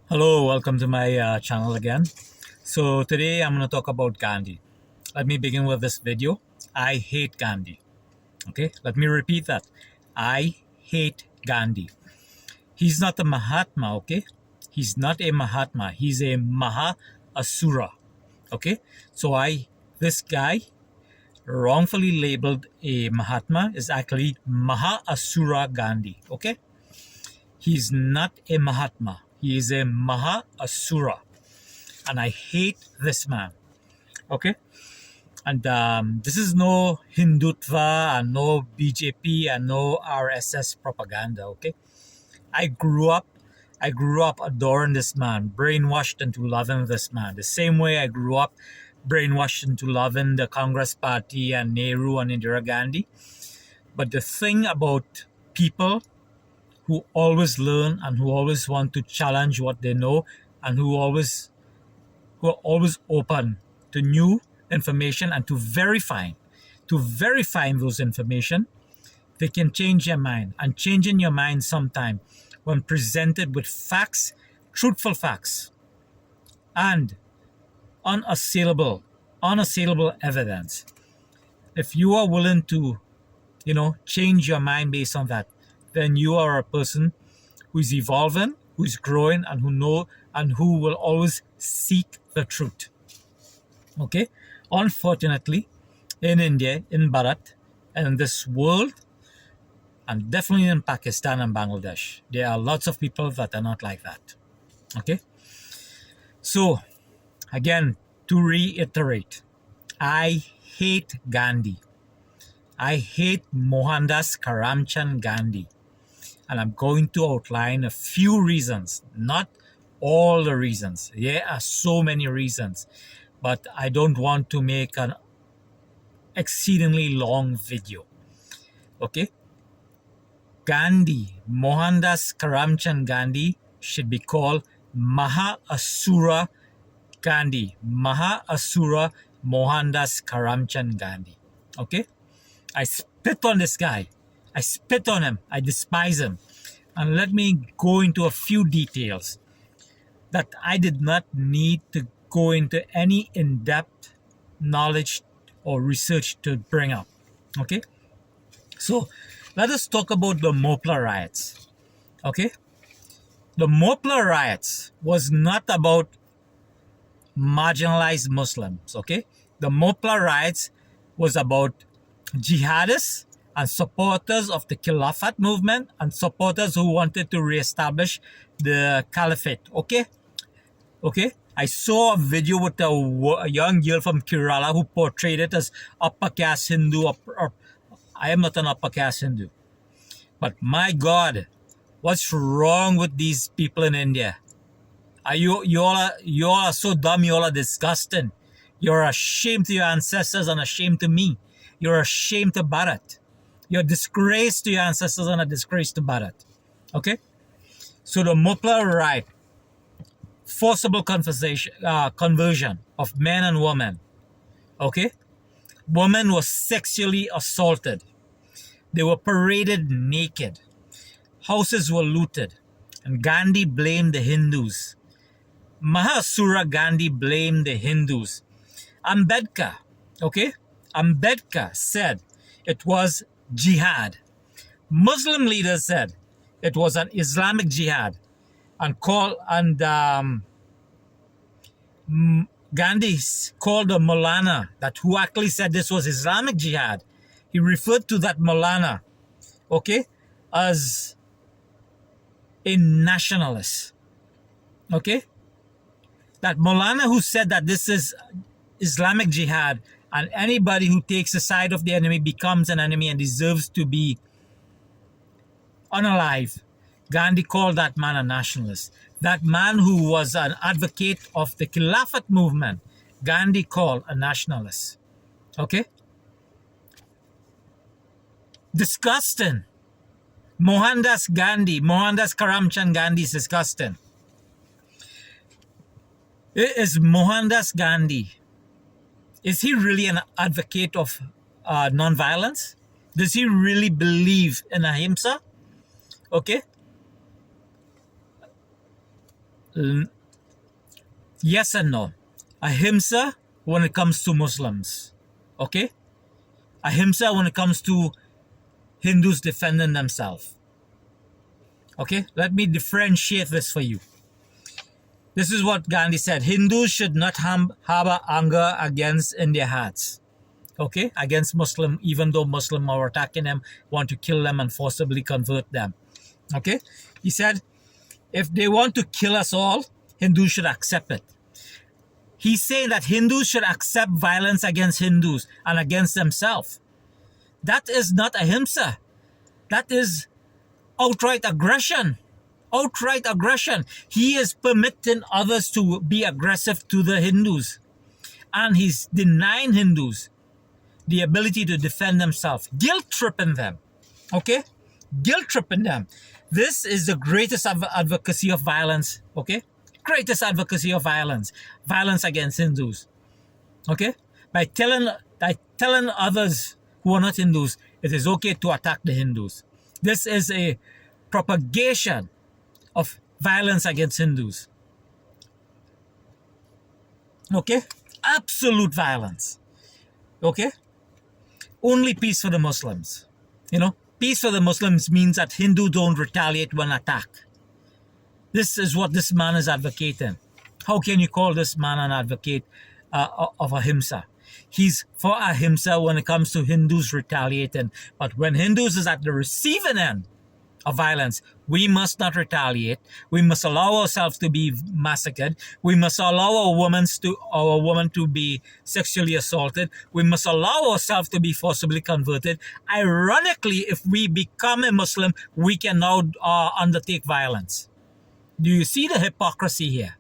Hello, welcome to my channel again. So today I'm going to talk about Gandhi. Let me begin with this video. I hate Gandhi. Okay, let me repeat that. I hate Gandhi. He's not a Mahatma, okay? He's not a Mahatma. He's a MAHA ASURA. Okay, so this guy wrongfully labeled a Mahatma is actually MAHA ASURA Gandhi. Okay, he's not a Mahatma. He is a MAHA ASURA. And I hate this man. Okay, and this is no Hindutva and no BJP and no RSS propaganda. Okay, I grew up adoring this man, brainwashed into loving this man. The same way I grew up brainwashed into loving the Congress Party and Nehru and Indira Gandhi. But the thing about people who always learn and who always want to challenge what they know and who are always open to new information and to verifying those information, they can change your mind. And changing your mind sometime when presented with facts, truthful facts, and unassailable evidence. If you are willing to, change your mind based on that, then you are a person who is evolving, who is growing, and who will always seek the truth. Okay, unfortunately, in India, in Bharat, and in this world, and definitely in Pakistan and Bangladesh, there are lots of people that are not like that. Okay, so again, to reiterate, I hate Gandhi. I hate Mohamdas Karamchand Gandhi. And I'm going to outline a few reasons, not all the reasons. There are so many reasons, but I don't want to make an exceedingly long video. Okay? Gandhi, Mohandas Karamchand Gandhi should be called Maha Asura Gandhi. Maha Asura Mohandas Karamchand Gandhi. Okay? I spit on this guy. I spit on him. I despise him. And let me go into a few details that I did not need to go into any in-depth knowledge or research to bring up. Okay? So let us talk about the Mopla riots. Okay? The Mopla riots was not about marginalized Muslims. Okay? The Mopla riots was about jihadists and supporters of the Khilafat movement and supporters who wanted to reestablish the caliphate. Okay? Okay? I saw a video with a young girl from Kerala who portrayed it as upper caste Hindu. I am not an upper caste Hindu. But my God, what's wrong with these people in India? You all are so dumb, you all are disgusting. You're ashamed to your ancestors and ashamed to me. You're ashamed to Bharat. You're a disgrace to your ancestors and a disgrace to Bharat. Okay? So the Mopla riot, forcible conversion of men and women. Okay? Women were sexually assaulted. They were paraded naked. Houses were looted. And Gandhi blamed the Hindus. Mahasura Gandhi blamed the Hindus. Ambedkar, okay? Ambedkar said it was jihad. Muslim leaders said it was an Islamic jihad. And Gandhi called the Maulana, that who actually said this was Islamic jihad. He referred to that Maulana, okay, as a nationalist. Okay? That Maulana who said that this is Islamic jihad and anybody who takes the side of the enemy becomes an enemy and deserves to be unalive. Gandhi called that man a nationalist. That man who was an advocate of the Khilafat movement, Gandhi called a nationalist. Okay? Disgusting. Mohandas Karamchand Gandhi is disgusting. Is Mohandas Gandhi, is he really an advocate of non-violence? Does he really believe in ahimsa? Okay. Yes and no. Ahimsa when it comes to Muslims. Okay? Ahimsa when it comes to Hindus defending themselves. Okay? Let me differentiate this for you. This is what Gandhi said. Hindus should not harbor anger against in their hearts. Okay? Against Muslim, even though Muslim are attacking them, want to kill them and forcibly convert them. Okay? He said, if they want to kill us all, Hindus should accept it. He's saying that Hindus should accept violence against Hindus and against themselves. That is not ahimsa. That is outright aggression. Outright aggression. He is permitting others to be aggressive to the Hindus. And he's denying Hindus the ability to defend themselves. Guilt-tripping them. Okay? Guilt-tripping them. This is the greatest advocacy of violence. Okay? Greatest advocacy of violence. Violence against Hindus. Okay? By telling others who are not Hindus, it is okay to attack the Hindus. This is a propagation of violence against Hindus. Okay? Absolute violence. Okay? Only peace for the Muslims. You know, peace for the Muslims means that Hindus don't retaliate when attacked. This is what this man is advocating. How can you call this man an advocate of ahimsa? He's for ahimsa when it comes to Hindus retaliating. But when Hindus is at the receiving end of violence, we must not retaliate. We must allow ourselves to be massacred. We must allow our woman to be sexually assaulted. We must allow ourselves to be forcibly converted. Ironically, if we become a Muslim, we can now undertake violence. Do you see the hypocrisy here?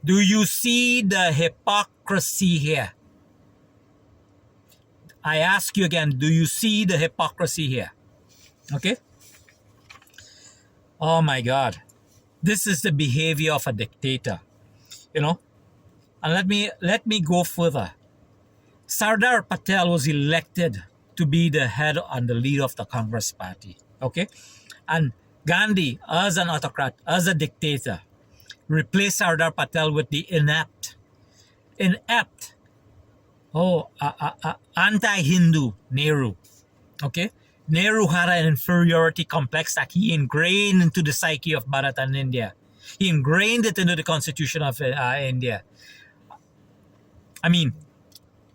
Do you see the hypocrisy here? I ask you again, do you see the hypocrisy here? Okay? Oh my God. This is the behavior of a dictator. You know? And let me go further. Sardar Patel was elected to be the head and the leader of the Congress party. Okay? And Gandhi, as an autocrat, as a dictator, replaced Sardar Patel with the inept, anti-Hindu Nehru. Okay? Nehru had an inferiority complex that he ingrained into the psyche of Bharat and India. He ingrained it into the constitution of India. I mean,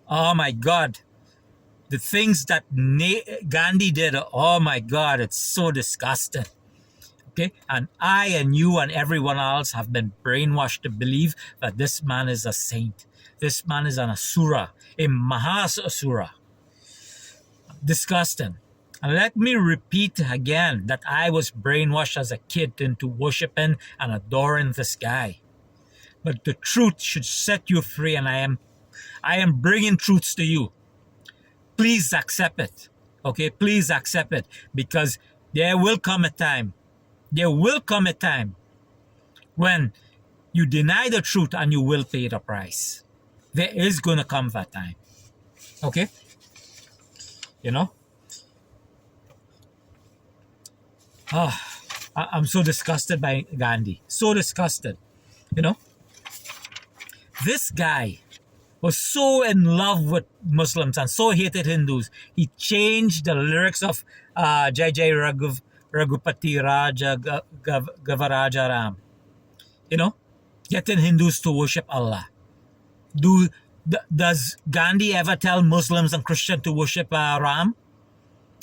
oh my God. The things that Gandhi did, oh my God, it's so disgusting. Okay? And I and you and everyone else have been brainwashed to believe that this man is a saint. This man is an ASURA, a MAHA ASURA. Disgusting. And let me repeat again that I was brainwashed as a kid into worshiping and adoring this guy. But the truth should set you free, and I am bringing truths to you. Please accept it. Okay? Please accept it, because there will come a time when you deny the truth and you will pay the price. There is going to come that time. Okay? You know? I'm so disgusted by Gandhi. So disgusted. You know? This guy was so in love with Muslims and so hated Hindus. He changed the lyrics of Jai Jai Raghupati Raja Gavaraja Ram. You know? Getting Hindus to worship Allah. Does Gandhi ever tell Muslims and Christians to worship Ram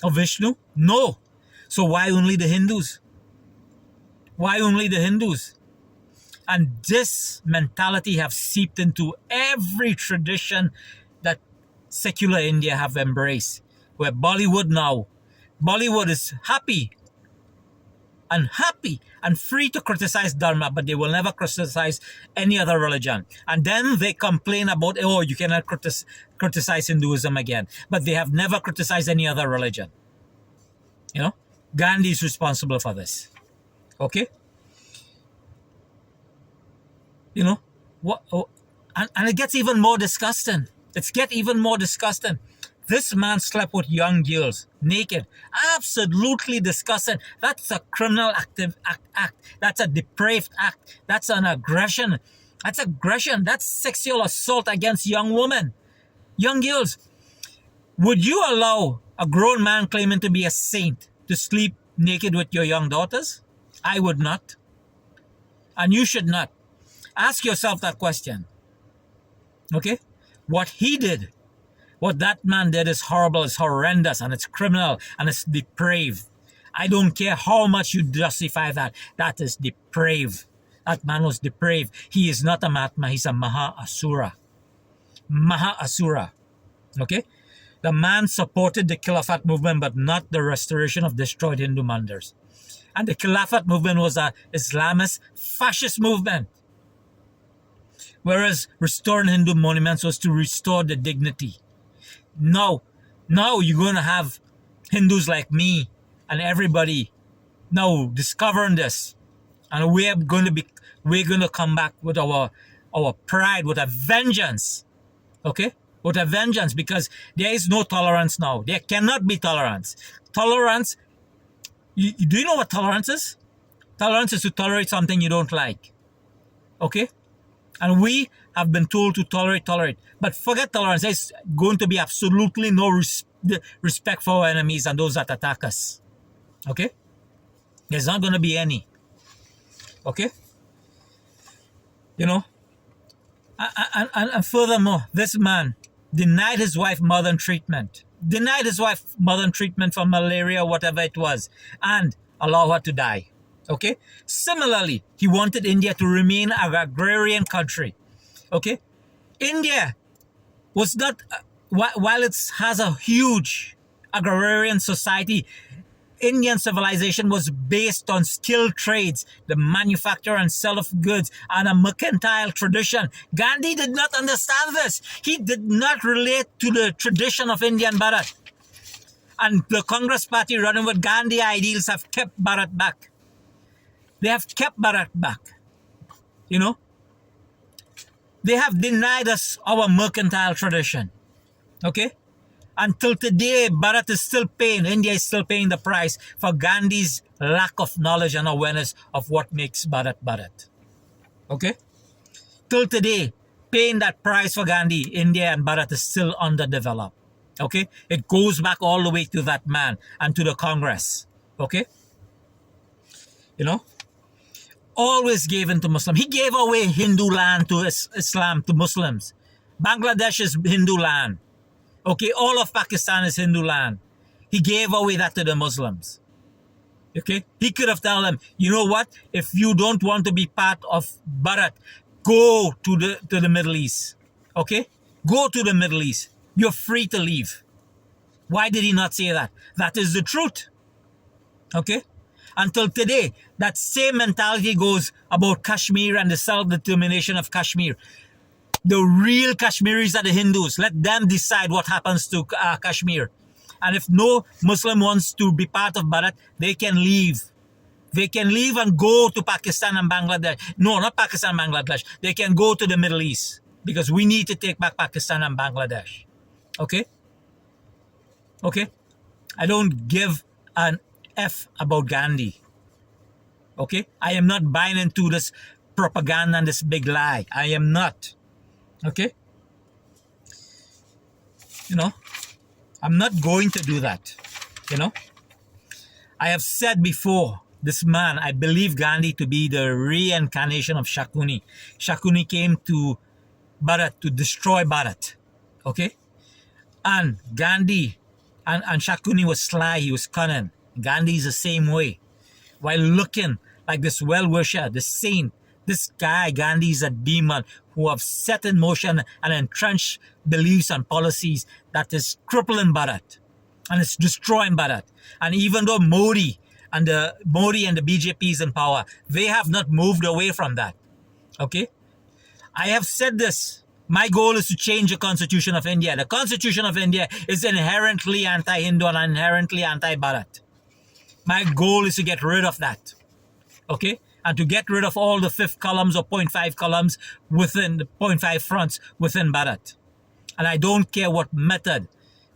or Vishnu? No. So why only the Hindus? Why only the Hindus? And this mentality have seeped into every tradition that secular India have embraced. Where Bollywood is happy and free to criticize Dharma, but they will never criticize any other religion. And then they complain about, oh, you cannot criticize Hinduism again. But they have never criticized any other religion. You know? Gandhi is responsible for this. Okay? You know? And it gets even more disgusting. Even more disgusting. This man slept with young girls, naked. Absolutely disgusting. That's a criminal act. That's a depraved act. That's an aggression. That's aggression. That's sexual assault against young women, young girls. Would you allow a grown man claiming to be a saint to sleep naked with your young daughters? I would not. And you should not. Ask yourself that question. Okay? What he did, what that man did is horrible, it's horrendous, and it's criminal, and it's depraved. I don't care how much you justify that. That is depraved. That man was depraved. He is not a Mahatma, he's a MAHA ASURA. MAHA ASURA. Okay? The man supported the Khilafat movement, but not the restoration of destroyed Hindu mandirs. And the Khilafat movement was an Islamist fascist movement. Whereas restoring Hindu monuments was to restore the dignity. Now you're going to have Hindus like me and everybody now discovering this. And we're going to come back with our pride, with a vengeance. Okay? With a vengeance, because there is no tolerance now. There cannot be tolerance. Tolerance, do you know what tolerance is? Tolerance is to tolerate something you don't like. Okay? And we have been told to tolerate. But forget tolerance. There's going to be absolutely no respect for our enemies and those that attack us. Okay? There's not going to be any. Okay? You know? And furthermore, this man denied his wife modern treatment. Denied his wife modern treatment for malaria, whatever it was, and allow her to die. Okay? Similarly, he wanted India to remain an agrarian country. Okay? India was not, while it has a huge agrarian society, Indian civilization was based on skilled trades, the manufacture and sale of goods, and a mercantile tradition. Gandhi did not understand this. He did not relate to the tradition of Indian Bharat. And the Congress party running with Gandhi ideals have kept Bharat back. They have kept Bharat back. You know? They have denied us our mercantile tradition. Okay? Until today, Bharat is still paying, India is still paying the price for Gandhi's lack of knowledge and awareness of what makes Bharat Bharat. Okay? Till today, paying that price for Gandhi, India and Bharat is still underdeveloped. Okay? It goes back all the way to that man and to the Congress. Okay? You know? Always gave in to Muslim. He gave away Hindu land to Islam, to Muslims. Bangladesh is Hindu land. Okay, all of Pakistan is Hindu land. He gave away that to the Muslims. Okay, he could have told them, you know what? If you don't want to be part of Bharat, go to the Middle East. Okay, go to the Middle East. You're free to leave. Why did he not say that? That is the truth. Okay, until today, that same mentality goes about Kashmir and the self-determination of Kashmir. The real Kashmiris are the Hindus. Let them decide what happens to Kashmir. And if no Muslim wants to be part of Bharat, they can leave. They can leave and go to Pakistan and Bangladesh. No, not Pakistan and Bangladesh. They can go to the Middle East. Because we need to take back Pakistan and Bangladesh. Okay? Okay? I don't give an F about Gandhi. Okay? I am not buying into this propaganda and this big lie. I am not. Okay? You know, I'm not going to do that. You know, I have said before, this man, I believe Gandhi to be the reincarnation of Shakuni. Shakuni came to Bharat to destroy Bharat. Okay? And Gandhi and Shakuni was sly, he was cunning. Gandhi is the same way. While looking like this well-wisher, the saint, this guy, Gandhi, is a demon who have set in motion and entrenched beliefs and policies that is crippling Bharat. And it's destroying Bharat. And even though Modi and the BJP is in power, they have not moved away from that. Okay? I have said this. My goal is to change the Constitution of India. The Constitution of India is inherently anti-Hindu and inherently anti-Bharat. My goal is to get rid of that. Okay? And to get rid of all the 5th columns or 0.5 columns within the 0.5 fronts within Bharat. And I don't care what method,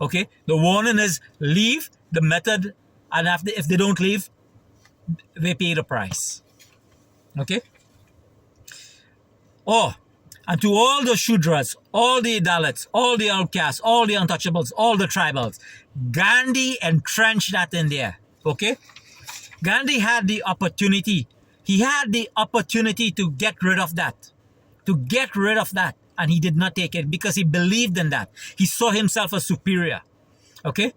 Okay, the warning is leave the method, and after, if they don't leave, they pay the price. Okay. Oh, and to all the Shudras, all the Dalits, all the outcasts, all the untouchables, all the tribals, Gandhi entrenched that in there. Okay? Gandhi had the opportunity. He had the opportunity to get rid of that. To get rid of that. And he did not take it because he believed in that. He saw himself as superior. Okay?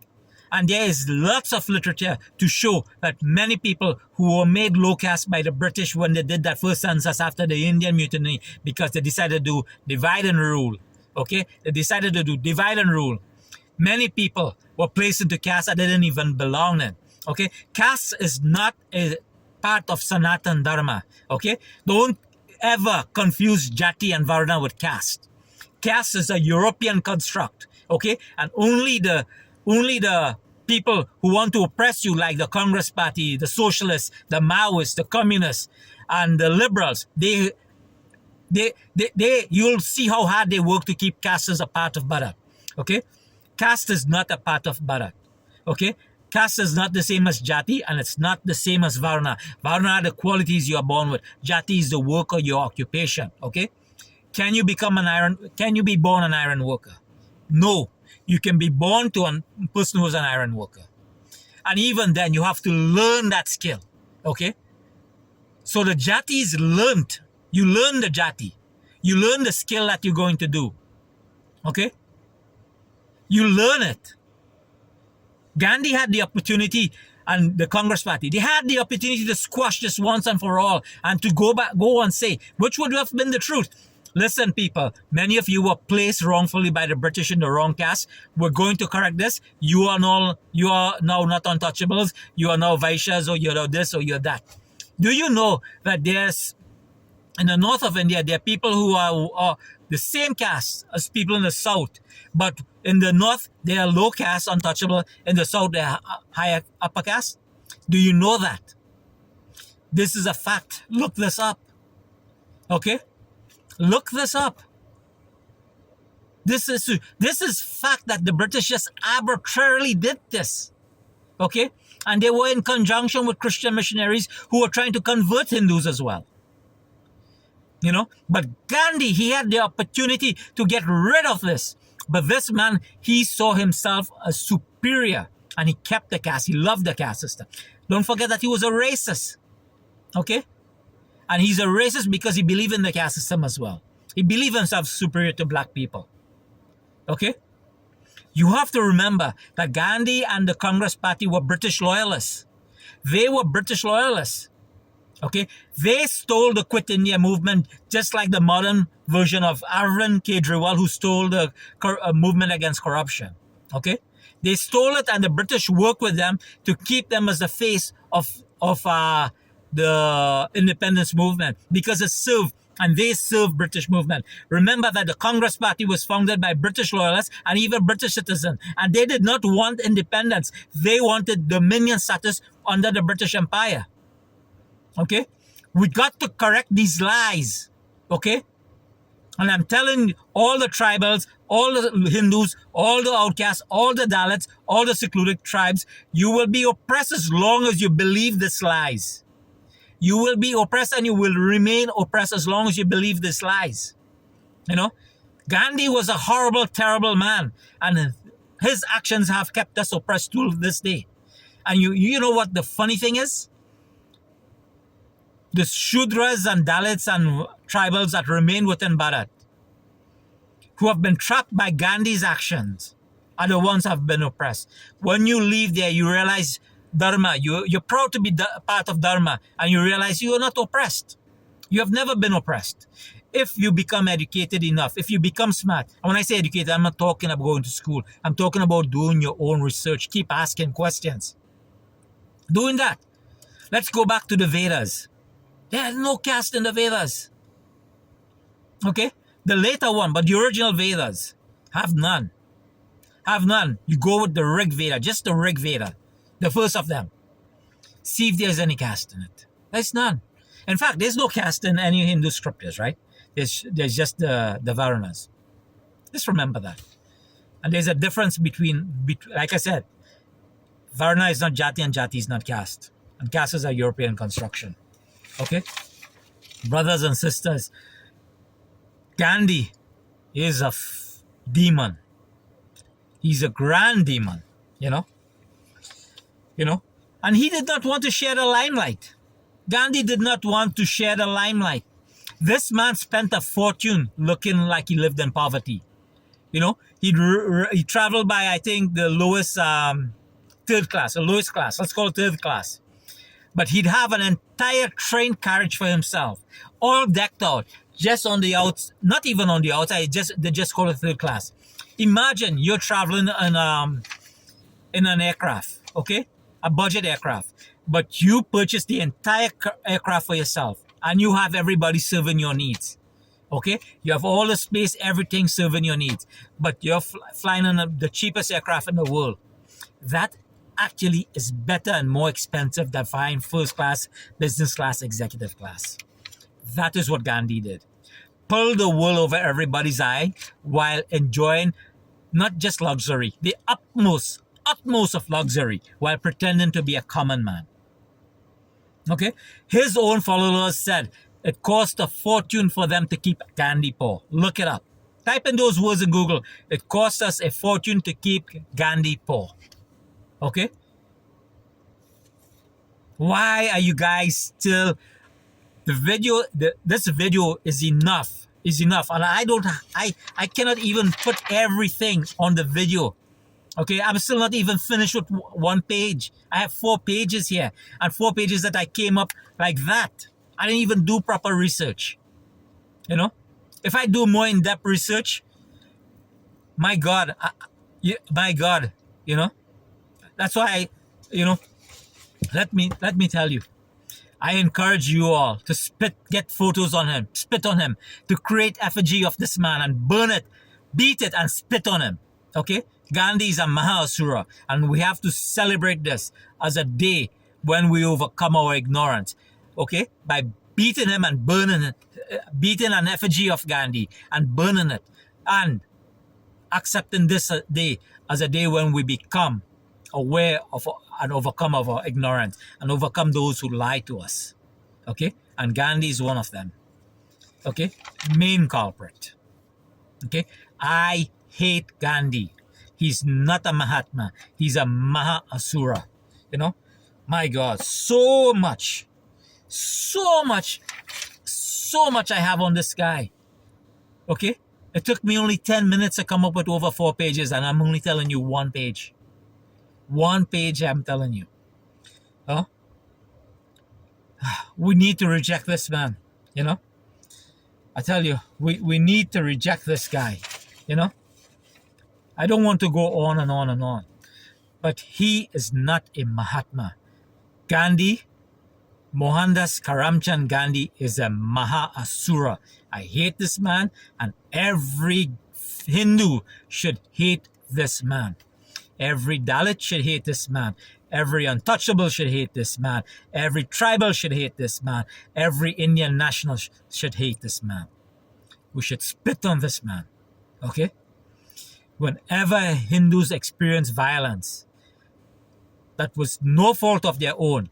And there is lots of literature to show that many people who were made low caste by the British when they did that first census after the Indian Mutiny, because they decided to do divide and rule. Okay? They decided to do divide and rule. Many people were placed into caste that they didn't even belong in. Okay? Caste is not a part of Sanatan Dharma. Okay? Don't ever confuse Jati and Varna with caste. Caste is a European construct. Okay? And only the people who want to oppress you, like the Congress Party, the Socialists, the Maoists, the Communists, and the Liberals, you'll see how hard they work to keep caste as a part of Bharat. Okay? Caste is not a part of Bharat. Okay? Caste is not the same as Jati, and it's not the same as Varna. Varna are the qualities you are born with. Jati is the work of your occupation. Okay? Can you be born an iron worker? No. You can be born to a person who's an iron worker. And even then, you have to learn that skill. Okay? So the Jati is learned. You learn the Jati. You learn the skill that you're going to do. Okay? You learn it. Gandhi had the opportunity, and the Congress Party, they had the opportunity to squash this once and for all, and to go and say, which would have been the truth. Listen, people, many of you were placed wrongfully by the British in the wrong caste. We're going to correct this. You are now not untouchables. You are now Vaishyas, or you're this, or you're that. Do you know that there's, in the north of India, there are people who are the same caste as people in the south, but in the north, they are low caste, untouchable. In the south, they are higher, upper caste. Do you know that? This is a fact. Look this up. Okay? Look this up. This is fact that the British just arbitrarily did this. Okay? And they were in conjunction with Christian missionaries who were trying to convert Hindus as well. You know? But Gandhi, he had the opportunity to get rid of this. But this man, he saw himself as superior. And he kept the caste. He loved the caste system. Don't forget that he was a racist. Okay? And he's a racist because he believed in the caste system as well. He believed himself superior to black people. Okay? You have to remember that Gandhi and the Congress Party were British loyalists. They were British loyalists. Okay? They stole the Quit India movement, just like the modern version of Arvind Kejriwal, who stole the movement against corruption. Okay? They stole it, and the British worked with them to keep them as the face of the independence movement, because it served, and they served British movement. Remember that the Congress Party was founded by British loyalists and even British citizens, and they did not want independence. They wanted dominion status under the British Empire. Okay? We got to correct these lies. Okay? And I'm telling all the tribals, all the Hindus, all the outcasts, all the Dalits, all the secluded tribes, you will be oppressed as long as you believe these lies. You will be oppressed, and you will remain oppressed as long as you believe these lies. You know, Gandhi was a horrible, terrible man, and his actions have kept us oppressed till this day. And you know what the funny thing is? The Shudras and Dalits and tribals that remain within Bharat, who have been trapped by Gandhi's actions, are the ones who have been oppressed. When you leave there, you realize Dharma, you're proud to be part of Dharma, and you realize you are not oppressed. You have never been oppressed. If you become educated enough, if you become smart, and when I say educated, I'm not talking about going to school. I'm talking about doing your own research. Keep asking questions. Doing that. Let's go back to the Vedas. There's no caste in the Vedas. Okay? The later one, but the original Vedas have none. Have none. You go with the Rig Veda, just the Rig Veda. The first of them. See if there's any caste in it. There's none. In fact, there's no caste in any Hindu scriptures, right? There's just the Varnas. Just remember that. And there's a difference between, like I said, Varna is not Jati and Jati is not caste. And caste is a European construction. Okay? Brothers and sisters, Gandhi is a demon. He's a grand demon, you know? You know? And he did not want to share the limelight. Gandhi did not want to share the limelight. This man spent a fortune looking like he lived in poverty. You know, he traveled by, I think, the lowest third class, or lowest class. Let's call it third class. But he'd have an entire train carriage for himself, all decked out, just on the outs, not even on the outside. They just call it third class. Imagine you're traveling in an aircraft, okay, a budget aircraft, but you purchase the entire aircraft for yourself, and you have everybody serving your needs. Okay, you have all the space, everything serving your needs, but you're flying on the cheapest aircraft in the world. That actually is better and more expensive than flying first class, business class, executive class. That is what Gandhi did. Pull the wool over everybody's eye while enjoying not just luxury, the utmost of luxury, while pretending to be a common man. Okay, his own followers said it cost a fortune for them to keep Gandhi poor. Look it up. Type in those words in Google. It cost us a fortune to keep Gandhi poor. Okay? Why are you guys still... This video is enough. And I cannot even put everything on the video. Okay, I'm still not even finished with one page. I have 4 pages here, and 4 pages that I came up like that. I didn't even do proper research. You know, if I do more in-depth research, my God, you know, that's why let me tell you, I encourage you all to get photos on him, spit on him, to create effigy of this man and burn it, beat it and spit on him. Okay, Gandhi is a MAHA ASURA, and we have to celebrate this as a day when we overcome our ignorance. Okay, by beating him and burning it, beating an effigy of Gandhi and burning it, and accepting this day as a day when we become aware of and overcome of our ignorance and overcome those who lie to us. Okay, and Gandhi is one of them. Okay, main culprit. Okay, I hate Gandhi. He's not a Mahatma. He's a MAHA ASURA. You know, my God, so much I have on this guy. Okay, it took me only 10 minutes to come up with over 4 pages, and I'm only telling you 1 page. 1 page, I'm telling you. Oh, we need to reject this man. You know, I tell you, we need to reject this guy. You know, I don't want to go on and on and on, but he is not a Mahatma. Gandhi, Mohamdas Karamchand Gandhi, is a MAHA ASURA. I hate this man, and every Hindu should hate this man. Every Dalit should hate this man. Every untouchable should hate this man. Every tribal should hate this man. Every Indian national should hate this man. We should spit on this man. Okay? Whenever Hindus experience violence, that was no fault of their own,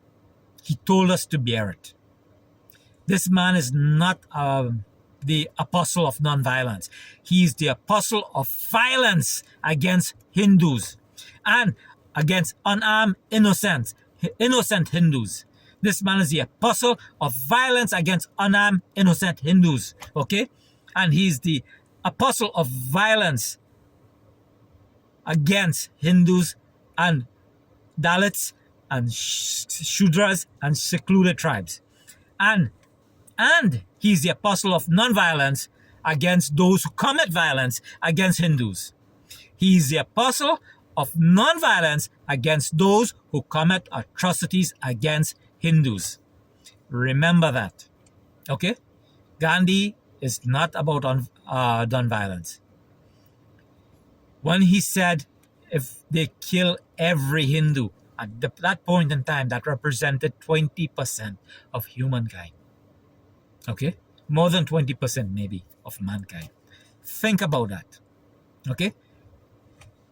he told us to bear it. This man is not the apostle of non-violence. He is the apostle of violence against Hindus and against unarmed innocent Hindus. This man is the apostle of violence against unarmed innocent Hindus. Okay? And he's the apostle of violence against Hindus and Dalits and Shudras and secluded tribes. And he's the apostle of non-violence against those who commit violence against Hindus. He's the apostle of non-violence against those who commit atrocities against Hindus. Remember that. Okay? Gandhi is not about non-violence. When he said if they kill every Hindu, at that point in time, that represented 20% of humankind. Okay? More than 20% maybe of mankind. Think about that. Okay?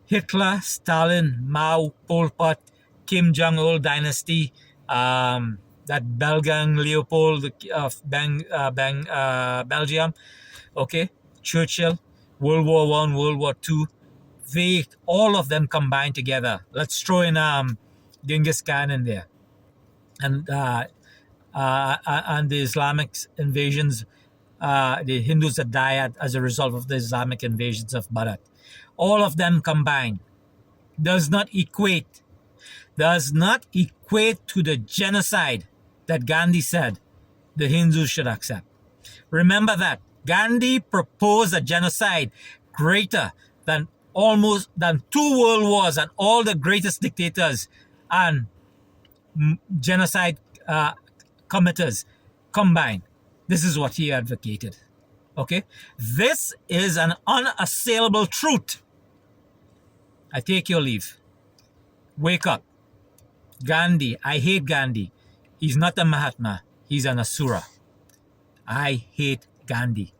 Hitler, Stalin, Mao, Pol Pot, Kim Jong-il dynasty, that Belgian Leopold of Belgium, okay, Churchill, World War One, World War Two, they all of them combined together. Let's throw in Genghis Khan in there, and the Islamic invasions, the Hindus that died as a result of the Islamic invasions of Bharat. All of them combined does not equate to the genocide that Gandhi said the Hindus should accept. Remember that Gandhi proposed a genocide greater than two world wars and all the greatest dictators and genocide committers combined. This is what he advocated. Okay, this is an unassailable truth. I take your leave. Wake up. Gandhi, I hate Gandhi. He's not a Mahatma. He's an ASURA. I hate Gandhi.